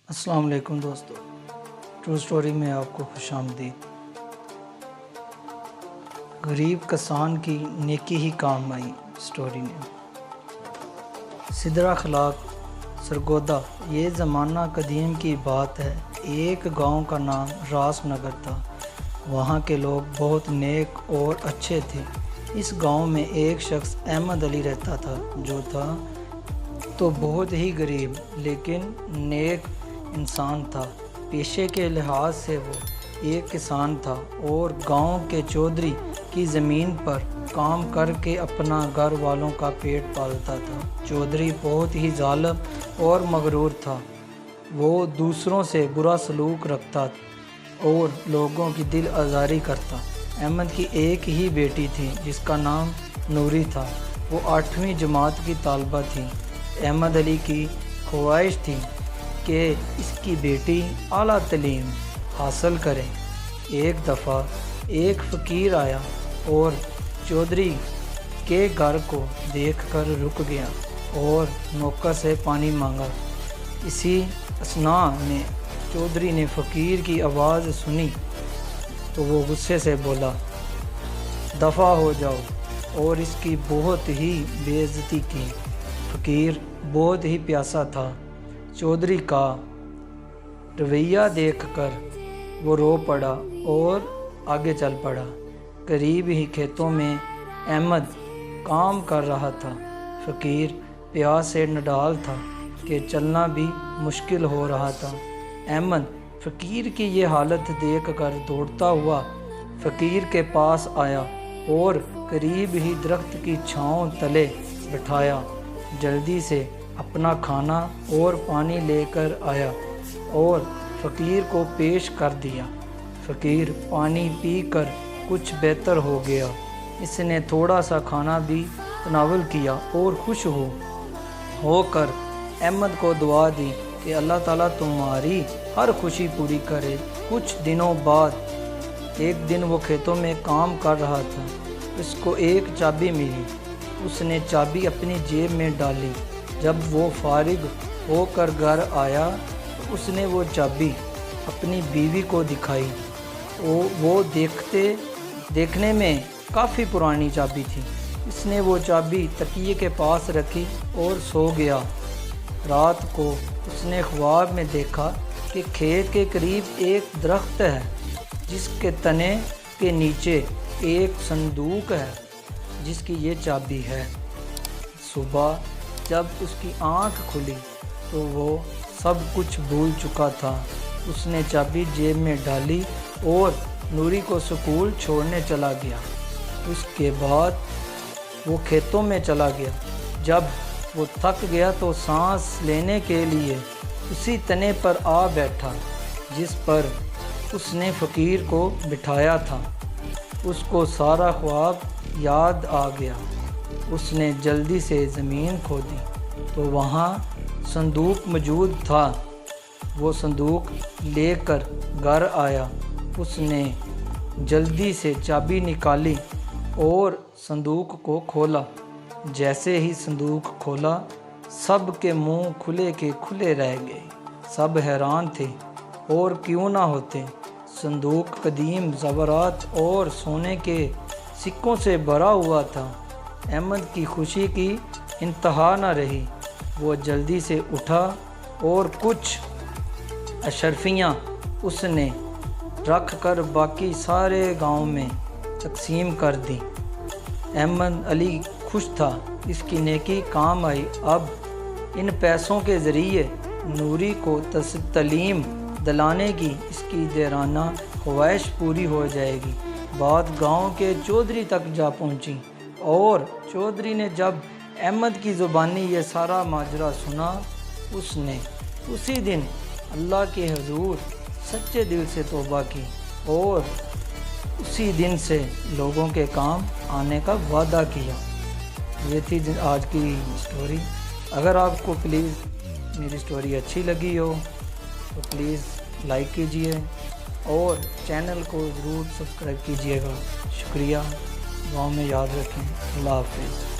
السلام علیکم دوستو، ٹرو سٹوری میں آپ کو خوش آمدید۔ غریب کسان کی نیکی ہی کام آئی سٹوری نے۔ سدرا اخلاق سرگودا، یہ زمانہ قدیم کی بات ہے۔ ایک گاؤں کا نام راس نگر تھا۔ وہاں کے لوگ بہت نیک اور اچھے تھے۔ اس گاؤں میں ایک شخص احمد علی رہتا تھا، جو تھا تو بہت ہی غریب لیکن نیک انسان تھا۔ پیشے کے لحاظ سے وہ ایک کسان تھا اور گاؤں کے چودھری کی زمین پر کام کر کے اپنا گھر والوں کا پیٹ پالتا تھا۔ چودھری بہت ہی ظالم اور مغرور تھا۔ وہ دوسروں سے برا سلوک رکھتا اور لوگوں کی دل آزاری کرتا۔ احمد کی ایک ہی بیٹی تھی جس کا نام نوری تھا۔ وہ 8ویں جماعت کی طالبہ تھی۔ احمد علی کی خواہش تھی کہ اس کی بیٹی اعلیٰ تعلیم حاصل کرے۔ ایک دفعہ ایک فقیر آیا اور چودھری کے گھر کو دیکھ کر رک گیا اور نوکر سے پانی مانگا۔ اسی اثناء میں چودھری نے فقیر کی آواز سنی تو وہ غصے سے بولا، دفع ہو جاؤ، اور اس کی بہت ہی بے عزتی کی۔ فقیر بہت ہی پیاسا تھا۔ چودھری کا رویہ دیکھ کر وہ رو پڑا اور آگے چل پڑا۔ قریب ہی کھیتوں میں احمد کام کر رہا تھا۔ فقیر پیاس سے نڈال تھا کہ چلنا بھی مشکل ہو رہا تھا۔ احمد فقیر کی یہ حالت دیکھ کر دوڑتا ہوا فقیر کے پاس آیا اور قریب ہی درخت کی چھاؤں تلے بٹھایا۔ جلدی سے اپنا کھانا اور پانی لے کر آیا اور فقیر کو پیش کر دیا۔ فقیر پانی پی کر کچھ بہتر ہو گیا۔ اس نے تھوڑا سا کھانا بھی تناول کیا اور خوش ہو کر احمد کو دعا دی کہ اللہ تعالیٰ تمہاری ہر خوشی پوری کرے۔ کچھ دنوں بعد ایک دن وہ کھیتوں میں کام کر رہا تھا۔ اس کو ایک چابی ملی۔ اس نے چابی اپنی جیب میں ڈالی۔ جب وہ فارغ ہو کر گھر آیا تو اس نے وہ چابی اپنی بیوی کو دکھائی۔ وہ دیکھنے میں کافی پرانی چابی تھی۔ اس نے وہ چابی تکیے کے پاس رکھی اور سو گیا۔ رات کو اس نے خواب میں دیکھا کہ کھیت کے قریب ایک درخت ہے جس کے تنے کے نیچے ایک صندوق ہے جس کی یہ چابی ہے۔ صبح جب اس کی آنکھ کھلی تو وہ سب کچھ بھول چکا تھا۔ اس نے چابی جیب میں ڈالی اور نوری کو سکول چھوڑنے چلا گیا۔ اس کے بعد وہ کھیتوں میں چلا گیا۔ جب وہ تھک گیا تو سانس لینے کے لیے اسی تنے پر آ بیٹھا جس پر اس نے فقیر کو بٹھایا تھا۔ اس کو سارا خواب یاد آ گیا۔ اس نے جلدی سے زمین کھودی تو وہاں صندوق موجود تھا۔ وہ صندوق لے کر گھر آیا۔ اس نے جلدی سے چابی نکالی اور صندوق کو کھولا۔ جیسے ہی صندوق کھولا سب کے منہ کھلے کے کھلے رہ گئے۔ سب حیران تھے، اور کیوں نہ ہوتے۔ صندوق قدیم زیورات اور سونے کے سکوں سے بھرا ہوا تھا۔ احمد کی خوشی کی انتہا نہ رہی۔ وہ جلدی سے اٹھا اور کچھ اشرفیاں اس نے رکھ کر باقی سارے گاؤں میں تقسیم کر دیں۔ احمد علی خوش تھا، اس کی نیکی کام آئی۔ اب ان پیسوں کے ذریعے نوری کو تعلیم دلانے کی اس کی دیرانہ خواہش پوری ہو جائے گی۔ بات گاؤں کے چودھری تک جا پہنچی، اور چودھری نے جب احمد کی زبانی یہ سارا ماجرا سنا، اس نے اسی دن اللہ کے حضور سچے دل سے توبہ کی اور اسی دن سے لوگوں کے کام آنے کا وعدہ کیا۔ یہ تھی آج کی سٹوری۔ اگر آپ کو پلیز میری سٹوری اچھی لگی ہو تو پلیز لائک کیجئے اور چینل کو ضرور سبسکرائب کیجئے گا۔ شکریہ۔ دعاؤں میں یاد رکھیں۔ اللہ حافظ۔